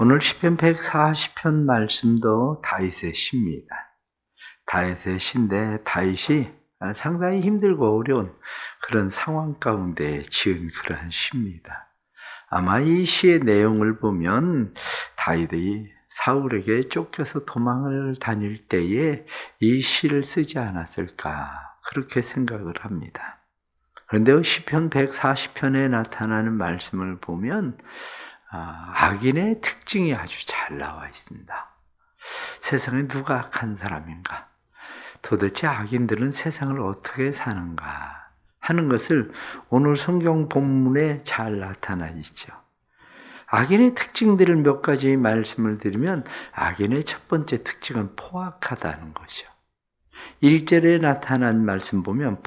오늘 시편 140편 말씀도 다윗의 시입니다. 다윗의 시인데 다윗이 상당히 힘들고 어려운 그런 상황 가운데 지은 그러한 시입니다. 아마 이 시의 내용을 보면 다윗이 사울에게 쫓겨서 도망을 다닐 때에 이 시를 쓰지 않았을까 그렇게 생각을 합니다. 그런데 시편 140편에 나타나는 말씀을 보면 악인의 특징이 아주 잘 나와 있습니다. 세상에 누가 악한 사람인가? 도대체 악인들은 세상을 어떻게 사는가? 하는 것을 오늘 성경 본문에 잘 나타나 있죠. 악인의 특징들을 몇 가지 말씀을 드리면 악인의 첫 번째 특징은 포악하다는 것이죠. 1절에 나타난 말씀 보면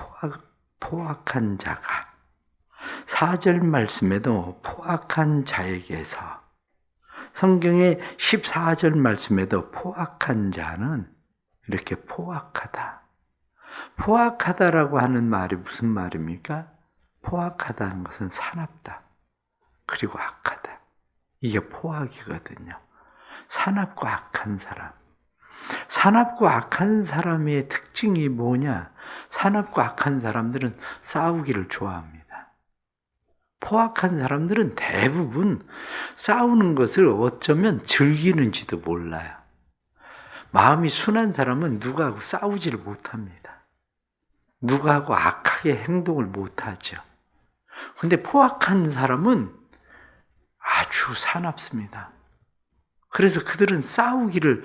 포악한 자가 4절 말씀에도 포악한 자에게서 성경의 14절 말씀에도 포악한 자는 이렇게 포악하다. 포악하다라고 하는 말이 무슨 말입니까? 포악하다는 것은 사납다. 그리고 악하다. 이게 포악이거든요. 사납고 악한 사람. 사납고 악한 사람의 특징이 뭐냐? 사납고 악한 사람들은 싸우기를 좋아합니다. 포악한 사람들은 대부분 싸우는 것을 어쩌면 즐기는지도 몰라요. 마음이 순한 사람은 누구하고 싸우지를 못합니다. 누구하고 악하게 행동을 못하죠. 그런데 포악한 사람은 아주 사납습니다. 그래서 그들은 싸우기를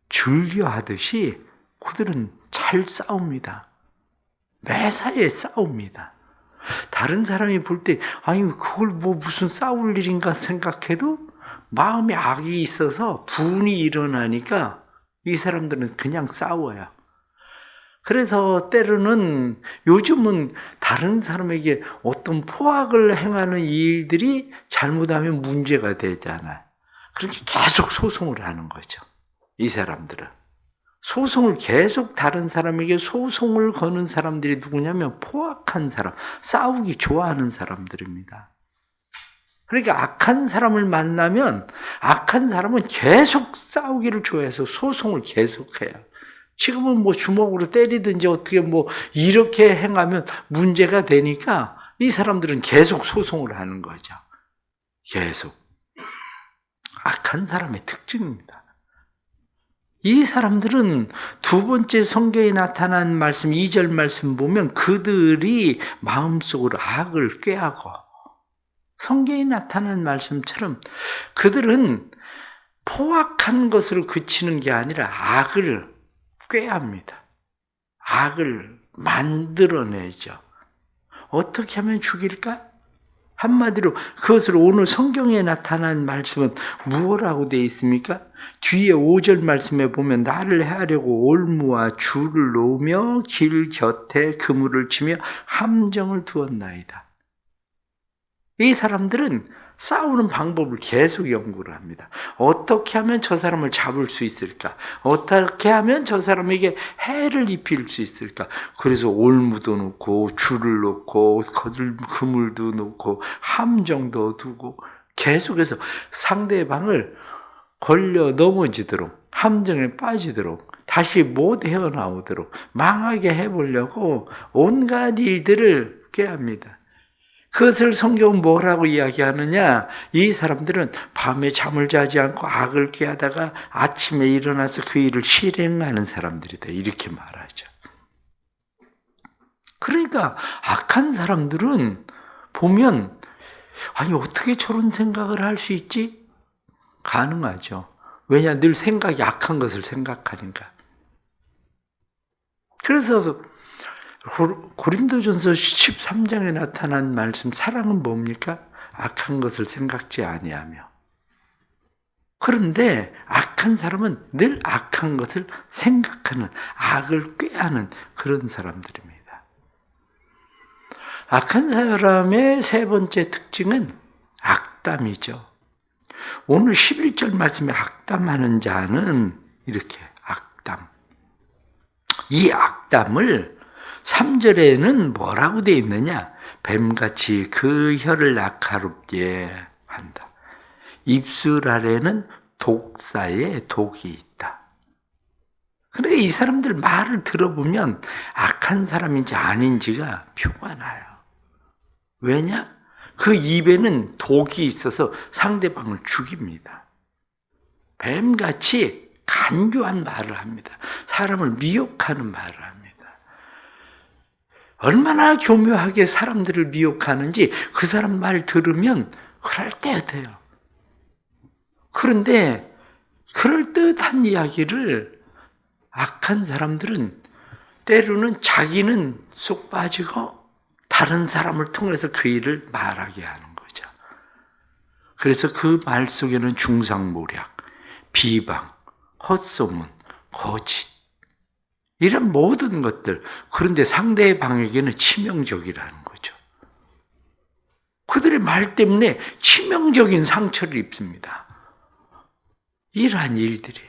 즐겨하듯이 그들은 잘 싸웁니다. 매사에 싸웁니다. 다른 사람이 볼 때 아니 그걸 뭐 무슨 싸울 일인가 생각해도 마음에 악이 있어서 분이 일어나니까 이 사람들은 그냥 싸워요. 그래서 때로는 요즘은 다른 사람에게 어떤 포악을 행하는 일들이 잘못하면 문제가 되잖아요. 그렇게 계속 소송을 하는 거죠. 이 사람들은. 소송을 계속 다른 사람에게 소송을 거는 사람들이 누구냐면 포악한 사람, 싸우기 좋아하는 사람들입니다. 그러니까 악한 사람을 만나면 악한 사람은 계속 싸우기를 좋아해서 소송을 계속해요. 지금은 뭐 주먹으로 때리든지 어떻게 뭐 이렇게 행하면 문제가 되니까 이 사람들은 계속 소송을 하는 거죠. 계속. 악한 사람의 특징입니다. 이 사람들은 두 번째 성경에 나타난 말씀, 2절 말씀 보면 그들이 마음속으로 악을 꾀하고 성경에 나타난 말씀처럼 그들은 포악한 것으로 그치는 게 아니라 악을 꾀합니다. 악을 만들어내죠. 어떻게 하면 죽일까? 한마디로 그것을 오늘 성경에 나타난 말씀은 무엇이라고 되어 있습니까? 뒤에 5절 말씀에 보면 나를 해하려고 올무와 줄을 놓으며 길 곁에 그물을 치며 함정을 두었나이다. 이 사람들은 싸우는 방법을 계속 연구를 합니다. 어떻게 하면 저 사람을 잡을 수 있을까? 어떻게 하면 저 사람에게 해를 입힐 수 있을까? 그래서 올무도 놓고 줄을 놓고 그물도 놓고 함정도 두고 계속해서 상대방을 걸려 넘어지도록 함정에 빠지도록 다시 못 헤어나오도록 망하게 해보려고 온갖 일들을 꾀합니다. 그것을 성경은 뭐라고 이야기하느냐? 이 사람들은 밤에 잠을 자지 않고 악을 꾀하다가 아침에 일어나서 그 일을 실행하는 사람들이다. 이렇게 말하죠. 그러니까 악한 사람들은 보면 아니 어떻게 저런 생각을 할 수 있지? 가능하죠. 왜냐? 늘 생각이 악한 것을 생각하니까. 그래서 고린도전서 13장에 나타난 말씀 사랑은 뭡니까? 악한 것을 생각지 아니하며. 그런데 악한 사람은 늘 악한 것을 생각하는 악을 꾀하는 그런 사람들입니다. 악한 사람의 세 번째 특징은 악담이죠. 오늘 11절 말씀에 악담하는 자는 이렇게 악담. 이 악담을 3절에는 뭐라고 되어 있느냐? 뱀같이 그 혀를 날카롭게 한다. 입술 아래는 독사의 독이 있다. 그러니까 이 사람들 말을 들어보면 악한 사람인지 아닌지가 표가 나요. 왜냐? 그 입에는 독이 있어서 상대방을 죽입니다. 뱀같이 간교한 말을 합니다. 사람을 미혹하는 말을 합니다. 얼마나 교묘하게 사람들을 미혹하는지 그 사람 말 들으면 그럴듯해요. 그런데 그럴듯한 이야기를 악한 사람들은 때로는 자기는 쏙 빠지고 다른 사람을 통해서 그 일을 말하게 하는 거죠. 그래서 그 말 속에는 중상모략, 비방, 헛소문, 거짓 이런 모든 것들, 그런데 상대방에게는 치명적이라는 거죠. 그들의 말 때문에 치명적인 상처를 입습니다. 이러한 일들이.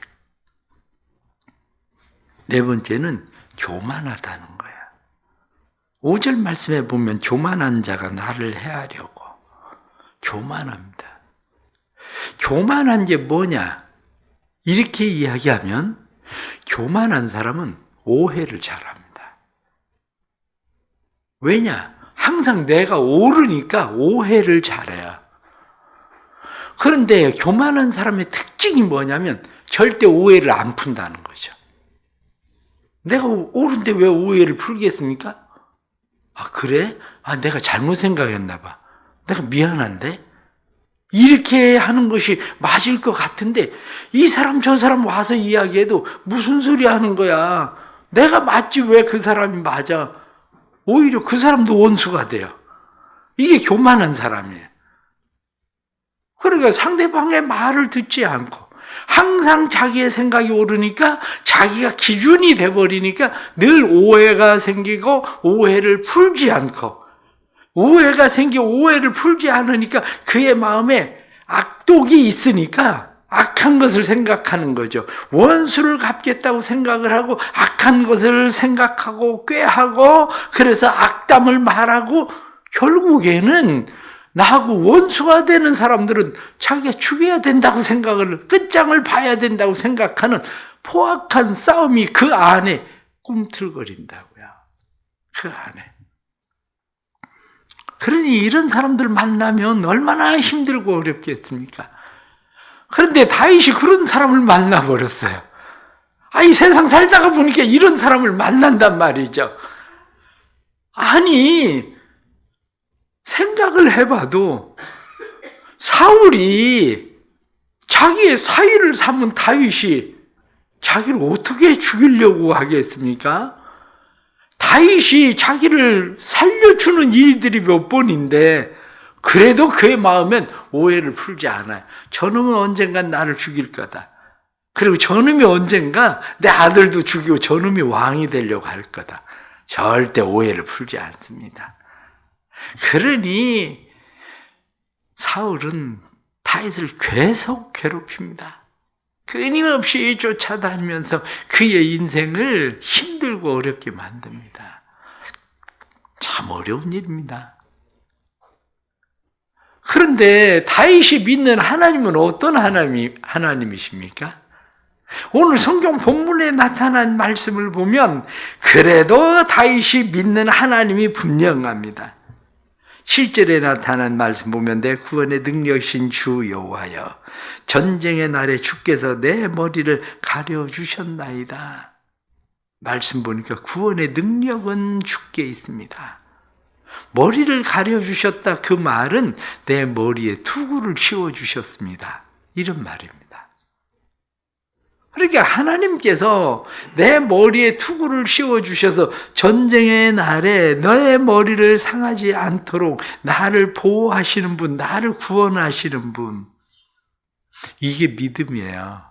네 번째는 교만하다는 거야. 5절 말씀에 보면 교만한 자가 나를 해하려고 교만합니다. 교만한 게 뭐냐? 이렇게 이야기하면 교만한 사람은 오해를 잘합니다. 왜냐? 항상 내가 옳으니까 오해를 잘해요. 그런데 교만한 사람의 특징이 뭐냐면 절대 오해를 안 푼다는 거죠. 내가 옳은데 왜 오해를 풀겠습니까? 아, 그래? 아, 내가 잘못 생각했나 봐. 내가 미안한데? 이렇게 하는 것이 맞을 것 같은데 이 사람 저 사람 와서 이야기해도 무슨 소리 하는 거야. 내가 맞지 왜 그 사람이 맞아. 오히려 그 사람도 원수가 돼요. 이게 교만한 사람이에요. 그러니까 상대방의 말을 듣지 않고 항상 자기의 생각이 옳으니까 자기가 기준이 돼버리니까 늘 오해가 생기고 오해를 풀지 않고 오해가 생겨 오해를 풀지 않으니까 그의 마음에 악독이 있으니까 악한 것을 생각하는 거죠. 원수를 갚겠다고 생각을 하고 악한 것을 생각하고 꾀하고 그래서 악담을 말하고 결국에는 나하고 원수가 되는 사람들은 자기가 죽여야 된다고 생각을 끝장을 봐야 된다고 생각하는 포악한 싸움이 그 안에 꿈틀거린다고요. 그 안에. 그러니 이런 사람들 만나면 얼마나 힘들고 어렵겠습니까? 그런데 다윗이 그런 사람을 만나버렸어요. 이 세상 살다가 보니까 이런 사람을 만난단 말이죠. 아니, 생각을 해봐도 사울이 자기의 사위를 삼은 다윗이 자기를 어떻게 죽이려고 하겠습니까? 다윗이 자기를 살려주는 일들이 몇 번인데 그래도 그의 마음엔 오해를 풀지 않아요. 저놈은 언젠간 나를 죽일 거다. 그리고 저놈이 언젠가 내 아들도 죽이고 저놈이 왕이 되려고 할 거다. 절대 오해를 풀지 않습니다. 그러니 사울은 다윗을 계속 괴롭힙니다. 끊임없이 쫓아다니면서 그의 인생을 힘들고 어렵게 만듭니다. 참 어려운 일입니다. 그런데 다윗이 믿는 하나님은 어떤 하나님이십니까? 오늘 성경 본문에 나타난 말씀을 보면 그래도 다윗이 믿는 하나님이 분명합니다. 7절에 나타난 말씀 보면 내 구원의 능력이신 주 여호와여 전쟁의 날에 주께서 내 머리를 가려주셨나이다. 말씀 보니까 구원의 능력은 주께 있습니다. 머리를 가려주셨다 그 말은 내 머리에 투구를 씌워주셨습니다. 이런 말입니다. 그러니까 하나님께서 내 머리에 투구를 씌워주셔서 전쟁의 날에 너의 머리를 상하지 않도록 나를 보호하시는 분, 나를 구원하시는 분. 이게 믿음이에요.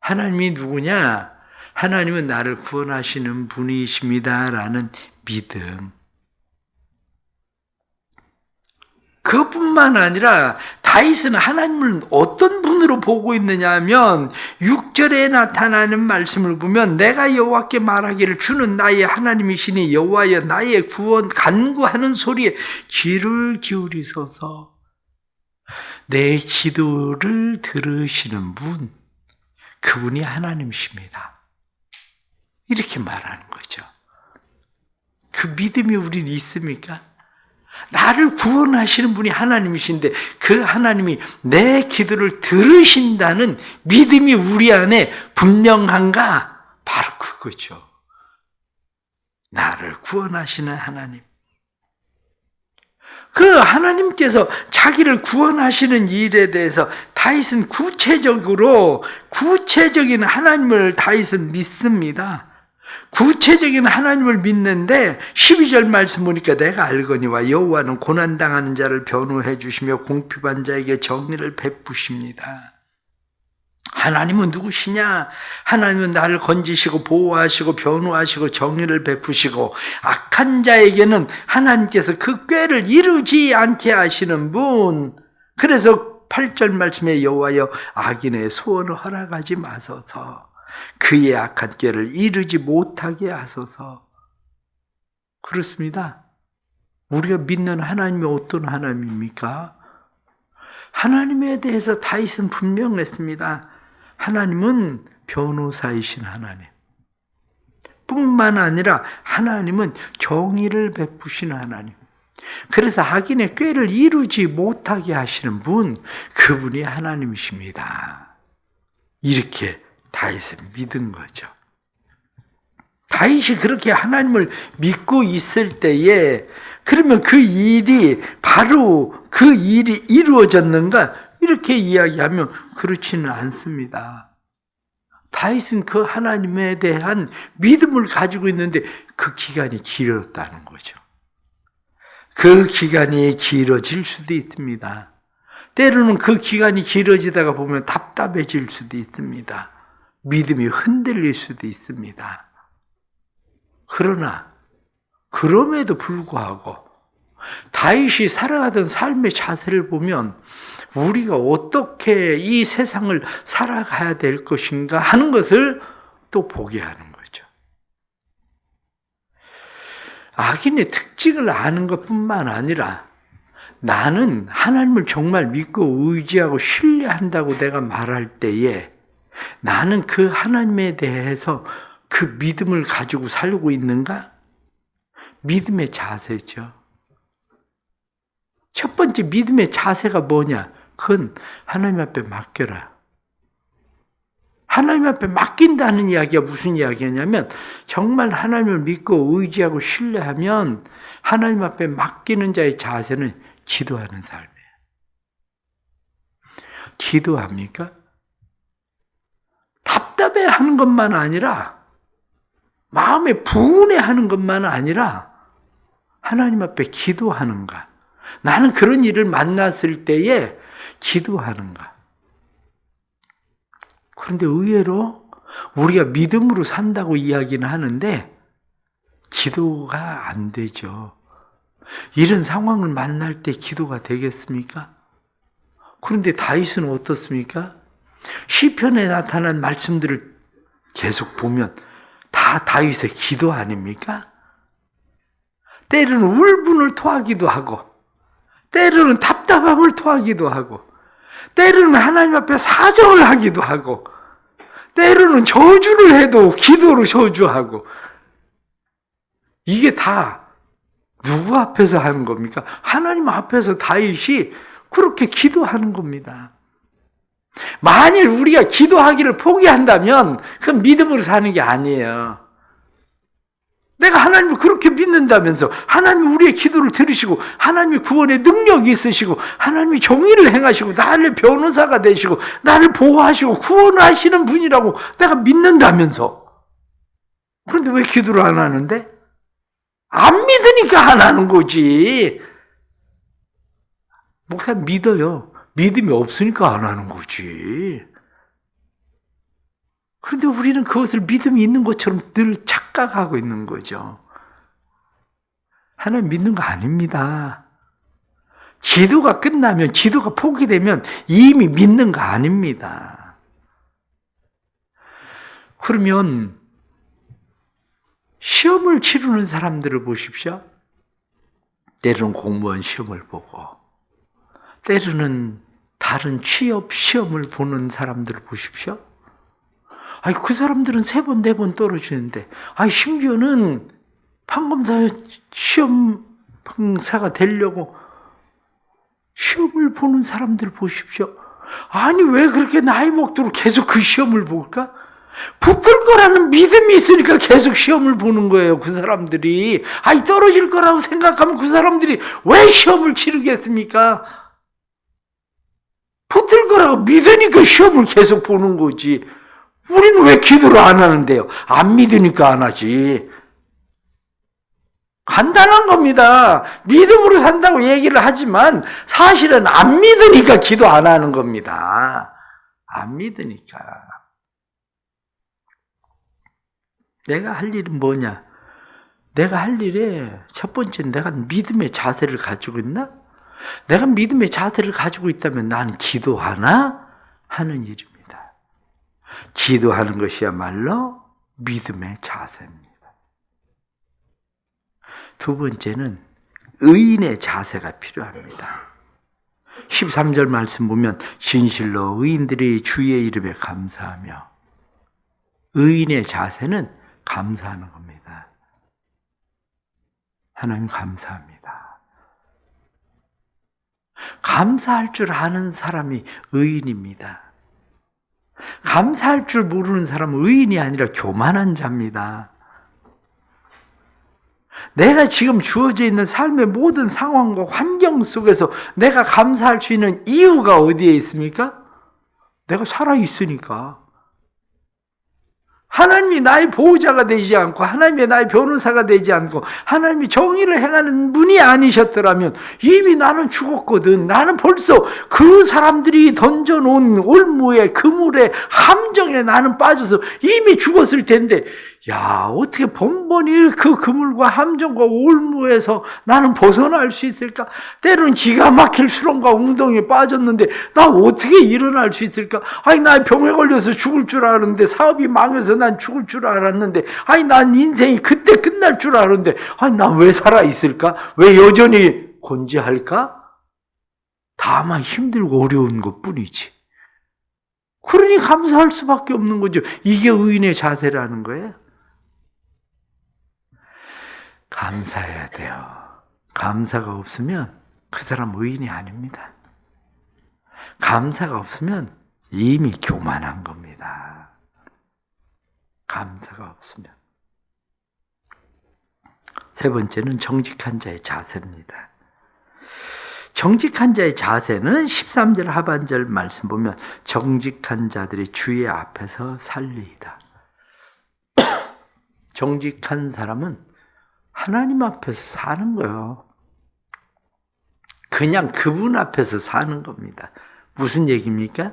하나님이 누구냐? 하나님은 나를 구원하시는 분이십니다라는 믿음. 그것뿐만 아니라 다윗은 하나님을 어떤 분으로 보고 있느냐 하면 6절에 나타나는 말씀을 보면 내가 여호와께 말하기를 주는 나의 하나님이시니 여호와여 나의 구원 간구하는 소리에 귀를 기울이소서. 내 기도를 들으시는 분, 그분이 하나님이십니다. 이렇게 말하는 거죠. 그 믿음이 우리는 있습니까? 나를 구원하시는 분이 하나님이신데 그 하나님이 내 기도를 들으신다는 믿음이 우리 안에 분명한가? 바로 그거죠. 나를 구원하시는 하나님. 그 하나님께서 자기를 구원하시는 일에 대해서 다윗은 구체적인 하나님을 다윗은 믿습니다. 구체적인 하나님을 믿는데 12절 말씀 보니까 내가 알거니와 여호와는 고난당하는 자를 변호해 주시며 궁핍한 자에게 정의를 베푸십니다. 하나님은 누구시냐? 하나님은 나를 건지시고 보호하시고 변호하시고 정의를 베푸시고 악한 자에게는 하나님께서 그 꾀를 이루지 않게 하시는 분. 그래서 8절 말씀에 여호와여 악인의 소원을 허락하지 마소서. 그의 악한 꾀를 이루지 못하게 하소서. 그렇습니다. 우리가 믿는 하나님이 어떤 하나님입니까? 하나님에 대해서 다윗은 분명했습니다. 하나님은 변호사이신 하나님. 뿐만 아니라 하나님은 정의를 베푸시는 하나님. 그래서 악인의 꾀를 이루지 못하게 하시는 분, 그분이 하나님이십니다. 이렇게 다윗은 믿은 거죠. 다윗이 그렇게 하나님을 믿고 있을 때에 그러면 그 일이 이루어졌는가? 이렇게 이야기하면 그렇지는 않습니다. 다윗은 그 하나님에 대한 믿음을 가지고 있는데 그 기간이 길었다는 거죠. 그 기간이 길어질 수도 있습니다. 때로는 그 기간이 길어지다가 보면 답답해질 수도 있습니다. 믿음이 흔들릴 수도 있습니다. 그러나 그럼에도 불구하고 다윗이 살아가던 삶의 자세를 보면 우리가 어떻게 이 세상을 살아가야 될 것인가 하는 것을 또 보게 하는 거죠. 악인의 특징을 아는 것뿐만 아니라 나는 하나님을 정말 믿고 의지하고 신뢰한다고 내가 말할 때에 나는 그 하나님에 대해서 그 믿음을 가지고 살고 있는가? 믿음의 자세죠. 첫 번째 믿음의 자세가 뭐냐? 그건 하나님 앞에 맡겨라. 하나님 앞에 맡긴다는 이야기가 무슨 이야기냐면 정말 하나님을 믿고 의지하고 신뢰하면 하나님 앞에 맡기는 자의 자세는 기도하는 삶이에요. 기도합니까? 답답해하는 것만 아니라 마음에 분해하는 것만 아니라 하나님 앞에 기도하는가? 나는 그런 일을 만났을 때에 기도하는가? 그런데 의외로 우리가 믿음으로 산다고 이야기는 하는데 기도가 안 되죠. 이런 상황을 만날 때 기도가 되겠습니까? 그런데 다윗은 어떻습니까? 시편에 나타난 말씀들을 계속 보면 다 다윗의 기도 아닙니까? 때로는 울분을 토하기도 하고 때로는 답답함을 토하기도 하고 때로는 하나님 앞에 사정을 하기도 하고 때로는 저주를 해도 기도로 저주하고 이게 다 누구 앞에서 하는 겁니까? 하나님 앞에서 다윗이 그렇게 기도하는 겁니다. 만일 우리가 기도하기를 포기한다면 그건 믿음으로 사는 게 아니에요. 내가 하나님을 그렇게 믿는다면서 하나님이 우리의 기도를 들으시고 하나님이 구원의 능력이 있으시고 하나님이 정의를 행하시고 나를 변호사가 되시고 나를 보호하시고 구원하시는 분이라고 내가 믿는다면서 그런데 왜 기도를 안 하는데? 안 믿으니까 안 하는 거지. 목사님 믿어요. 믿음이 없으니까 안 하는 거지. 그런데 우리는 그것을 믿음이 있는 것처럼 늘 착각하고 있는 거죠. 하나님 믿는 거 아닙니다. 기도가 끝나면, 기도가 포기되면 이미 믿는 거 아닙니다. 그러면 시험을 치르는 사람들을 보십시오. 때로는 공무원 시험을 보고 때로는 다른 취업 시험을 보는 사람들을 보십시오. 아니, 그 사람들은 3번, 4번 떨어지는데, 아니, 심지어는 판검사 시험사가 되려고 시험을 보는 사람들 보십시오. 아니, 왜 그렇게 나이 먹도록 계속 그 시험을 볼까? 붙을 거라는 믿음이 있으니까 계속 시험을 보는 거예요, 그 사람들이. 아니, 떨어질 거라고 생각하면 그 사람들이 왜 시험을 치르겠습니까? 붙을 거라고 믿으니까 시험을 계속 보는 거지. 우리는 왜 기도를 안 하는데요? 안 믿으니까 안 하지. 간단한 겁니다. 믿음으로 산다고 얘기를 하지만 사실은 안 믿으니까 기도 안 하는 겁니다. 안 믿으니까. 내가 할 일은 뭐냐? 내가 할 일에 첫 번째는 내가 믿음의 자세를 가지고 있나? 내가 믿음의 자세를 가지고 있다면 나는 기도하나? 하는 일입니다. 기도하는 것이야말로 믿음의 자세입니다. 두 번째는 의인의 자세가 필요합니다. 13절 말씀 보면 진실로 의인들이 주의 이름에 감사하며, 의인의 자세는 감사하는 겁니다. 하나님 감사합니다. 감사할 줄 아는 사람이 의인입니다. 감사할 줄 모르는 사람은 의인이 아니라 교만한 자입니다. 내가 지금 주어져 있는 삶의 모든 상황과 환경 속에서 내가 감사할 수 있는 이유가 어디에 있습니까? 내가 살아있으니까. 하나님이 나의 보호자가 되지 않고 하나님이 나의 변호사가 되지 않고 하나님이 정의를 행하는 분이 아니셨더라면 이미 나는 죽었거든. 나는 벌써 그 사람들이 던져놓은 올무에 그물에 함정에 나는 빠져서 이미 죽었을 텐데, 야, 어떻게 번번이 그 그물과 함정과 올무에서 나는 벗어날 수 있을까? 때로는 기가 막힐 수렁과 웅덩이에 빠졌는데 나 어떻게 일어날 수 있을까? 아니, 나 병에 걸려서 죽을 줄 알았는데, 사업이 망해서 난 죽을 줄 알았는데, 아니, 난 인생이 그때 끝날 줄 알았는데, 아니, 난 왜 살아있을까? 왜 여전히 건재할까? 다만 힘들고 어려운 것 뿐이지. 그러니 감사할 수밖에 없는 거죠. 이게 의인의 자세라는 거예요. 감사해야 돼요. 감사가 없으면 그 사람 의인이 아닙니다. 감사가 없으면 이미 교만한 겁니다. 감사가 없으면. 세 번째는 정직한 자의 자세입니다. 정직한 자의 자세는 13절 하반절 말씀 보면 정직한 자들이 주의 앞에서 살리이다. 정직한 사람은 하나님 앞에서 사는 거예요. 그냥 그분 앞에서 사는 겁니다. 무슨 얘기입니까?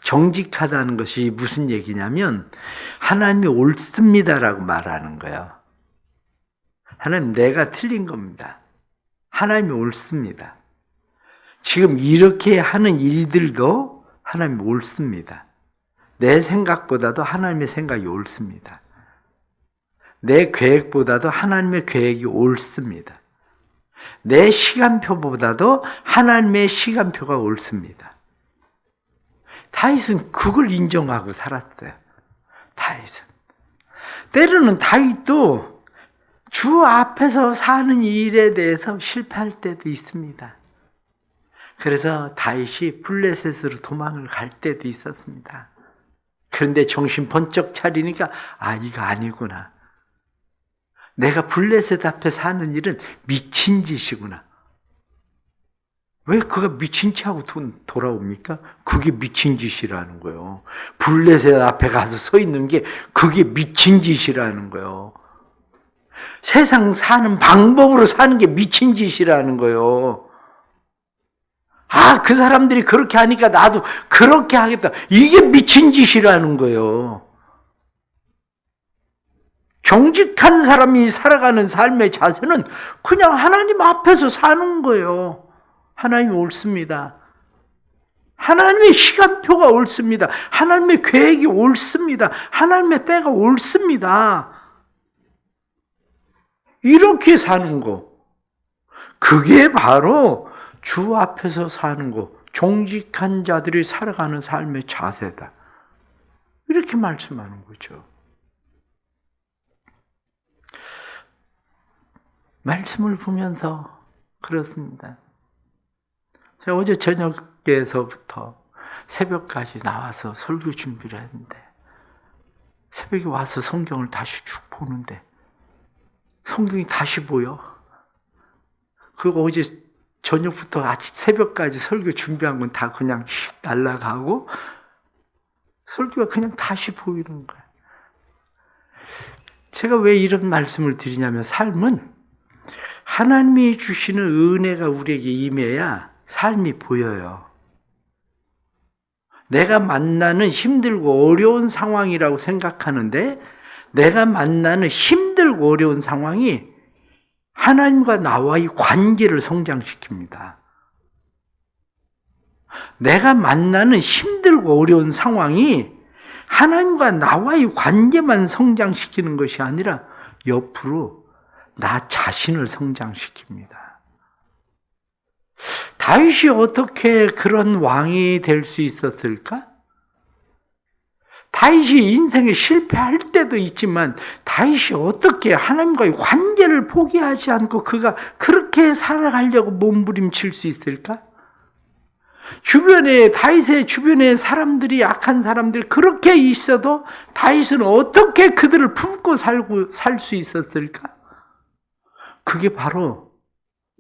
정직하다는 것이 무슨 얘기냐면 하나님이 옳습니다라고 말하는 거예요. 하나님, 내가 틀린 겁니다. 하나님이 옳습니다. 지금 이렇게 하는 일들도 하나님이 옳습니다. 내 생각보다도 하나님의 생각이 옳습니다. 내 계획보다도 하나님의 계획이 옳습니다. 내 시간표보다도 하나님의 시간표가 옳습니다. 다윗은 그걸 인정하고 살았어요. 다윗은. 때로는 다윗도 주 앞에서 사는 일에 대해서 실패할 때도 있습니다. 그래서 다윗이 블레셋으로 도망을 갈 때도 있었습니다. 그런데 정신 번쩍 차리니까 이거 아니구나. 내가 블레셋 앞에 사는 일은 미친 짓이구나. 왜 그가 미친 짓하고 돌아옵니까? 그게 미친 짓이라는 거예요. 블레셋 앞에 가서 서 있는 게 그게 미친 짓이라는 거예요. 세상 사는 방법으로 사는 게 미친 짓이라는 거예요. 그 사람들이 그렇게 하니까 나도 그렇게 하겠다. 이게 미친 짓이라는 거예요. 정직한 사람이 살아가는 삶의 자세는 그냥 하나님 앞에서 사는 거예요. 하나님이 옳습니다. 하나님의 시간표가 옳습니다. 하나님의 계획이 옳습니다. 하나님의 때가 옳습니다. 이렇게 사는 거. 그게 바로 주 앞에서 사는 거, 정직한 자들이 살아가는 삶의 자세다. 이렇게 말씀하는 거죠. 말씀을 보면서 그렇습니다. 제가 어제 저녁에서부터 새벽까지 나와서 설교 준비를 했는데 새벽에 와서 성경을 다시 쭉 보는데 성경이 다시 보여. 그거 어제 저녁부터 아침 새벽까지 설교 준비한 건 다 그냥 휙 날아가고 설교가 그냥 다시 보이는 거야. 제가 왜 이런 말씀을 드리냐면 삶은 하나님이 주시는 은혜가 우리에게 임해야 삶이 보여요. 내가 만나는 힘들고 어려운 상황이라고 생각하는데 내가 만나는 힘들고 어려운 상황이 하나님과 나와의 관계를 성장시킵니다. 내가 만나는 힘들고 어려운 상황이 하나님과 나와의 관계만 성장시키는 것이 아니라 옆으로 나 자신을 성장시킵니다. 다윗이 어떻게 그런 왕이 될 수 있었을까? 다윗이 인생에 실패할 때도 있지만 다윗이 어떻게 하나님과의 관계를 포기하지 않고 그가 그렇게 살아가려고 몸부림칠 수 있을까? 다윗의 주변에 사람들이 악한 사람들 그렇게 있어도 다윗은 어떻게 그들을 품고 살 수 있었을까? 그게 바로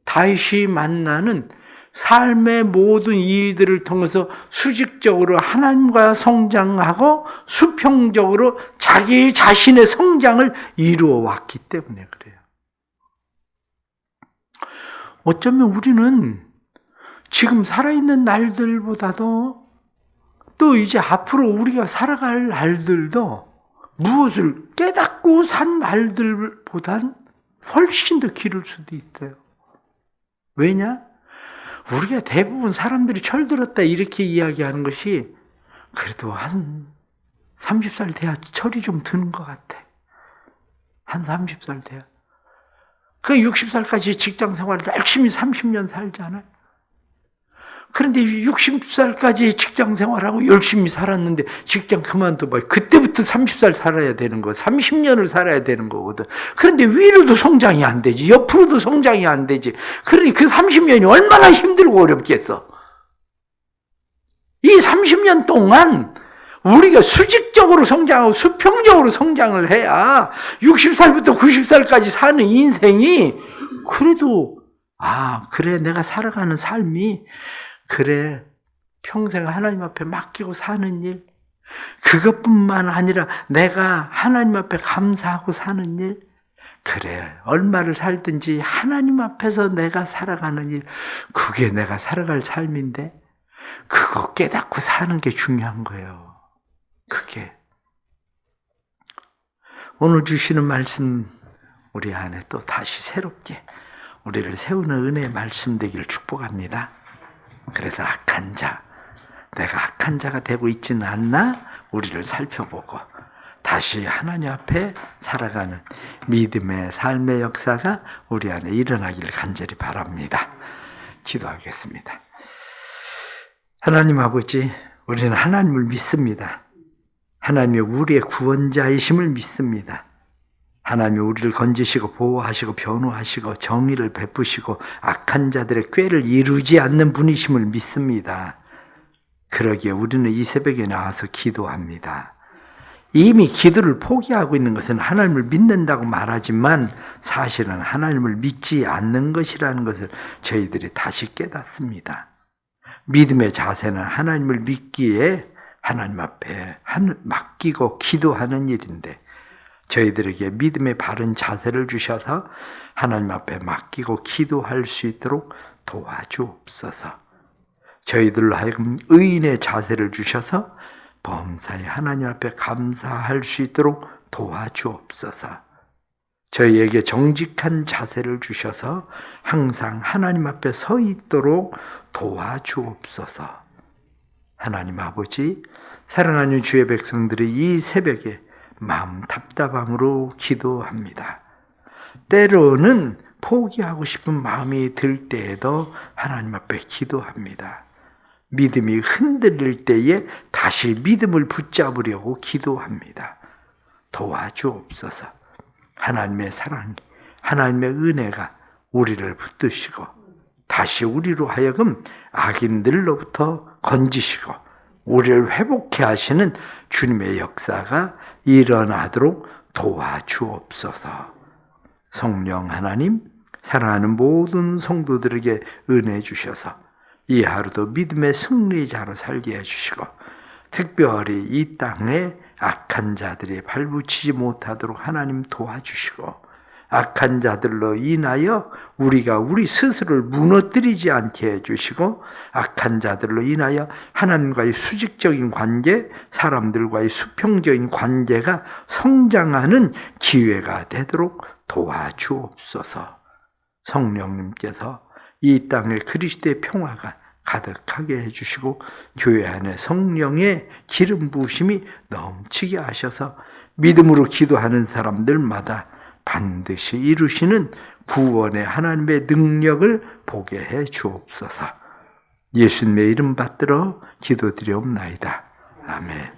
다윗이 만나는 삶의 모든 일들을 통해서 수직적으로 하나님과 성장하고 수평적으로 자기 자신의 성장을 이루어 왔기 때문에 그래요. 어쩌면 우리는 지금 살아있는 날들보다도 또 이제 앞으로 우리가 살아갈 날들도 무엇을 깨닫고 산 날들보단 훨씬 더 길을 수도 있어요. 왜냐? 우리가 대부분 사람들이 철들었다 이렇게 이야기하는 것이 그래도 한 30살 돼야 철이 좀 드는 것 같아. 한 30살 돼야. 그 60살까지 직장 생활을 열심히 30년 살잖아요. 그런데 60살까지 직장 생활하고 열심히 살았는데 직장 그만둬봐. 그때부터 30살 살아야 되는 거, 30년을 살아야 되는 거거든. 그런데 위로도 성장이 안 되지, 옆으로도 성장이 안 되지. 그러니 그 30년이 얼마나 힘들고 어렵겠어. 이 30년 동안 우리가 수직적으로 성장하고 수평적으로 성장을 해야 60살부터 90살까지 사는 인생이 그래도 그래 내가 살아가는 삶이 그래 평생 하나님 앞에 맡기고 사는 일 그것뿐만 아니라 내가 하나님 앞에 감사하고 사는 일 그래 얼마를 살든지 하나님 앞에서 내가 살아가는 일 그게 내가 살아갈 삶인데 그거 깨닫고 사는 게 중요한 거예요. 그게 오늘 주시는 말씀 우리 안에 또 다시 새롭게 우리를 세우는 은혜의 말씀 되기를 축복합니다. 그래서 내가 악한 자가 되고 있지는 않나? 우리를 살펴보고 다시 하나님 앞에 살아가는 믿음의 삶의 역사가 우리 안에 일어나기를 간절히 바랍니다. 기도하겠습니다. 하나님 아버지, 우리는 하나님을 믿습니다. 하나님이 우리의 구원자이심을 믿습니다. 하나님이 우리를 건지시고 보호하시고 변호하시고 정의를 베푸시고 악한 자들의 꾀를 이루지 않는 분이심을 믿습니다. 그러기에 우리는 이 새벽에 나와서 기도합니다. 이미 기도를 포기하고 있는 것은 하나님을 믿는다고 말하지만 사실은 하나님을 믿지 않는 것이라는 것을 저희들이 다시 깨닫습니다. 믿음의 자세는 하나님을 믿기에 하나님 앞에 맡기고 기도하는 일인데 저희들에게 믿음의 바른 자세를 주셔서 하나님 앞에 맡기고 기도할 수 있도록 도와주옵소서. 저희들로 하여금 의인의 자세를 주셔서 범사에 하나님 앞에 감사할 수 있도록 도와주옵소서. 저희에게 정직한 자세를 주셔서 항상 하나님 앞에 서 있도록 도와주옵소서. 하나님 아버지, 사랑하는 주의 백성들이 이 새벽에 마음 답답함으로 기도합니다. 때로는 포기하고 싶은 마음이 들 때에도 하나님 앞에 기도합니다. 믿음이 흔들릴 때에 다시 믿음을 붙잡으려고 기도합니다. 도와주옵소서. 하나님의 사랑, 하나님의 은혜가 우리를 붙드시고 다시 우리로 하여금 악인들로부터 건지시고 우리를 회복해 하시는 주님의 역사가 일어나도록 도와주옵소서. 성령 하나님, 사랑하는 모든 성도들에게 은혜 주셔서 이 하루도 믿음의 승리자로 살게 해주시고 특별히 이 땅에 악한 자들이 발붙이지 못하도록 하나님 도와주시고 악한 자들로 인하여 우리가 우리 스스로를 무너뜨리지 않게 해주시고 악한 자들로 인하여 하나님과의 수직적인 관계, 사람들과의 수평적인 관계가 성장하는 기회가 되도록 도와주옵소서. 성령님께서 이 땅에 그리스도의 평화가 가득하게 해주시고 교회 안에 성령의 기름 부으심이 넘치게 하셔서 믿음으로 기도하는 사람들마다 반드시 이루시는 구원의 하나님의 능력을 보게 해 주옵소서. 예수님의 이름 받들어 기도드리옵나이다. 아멘.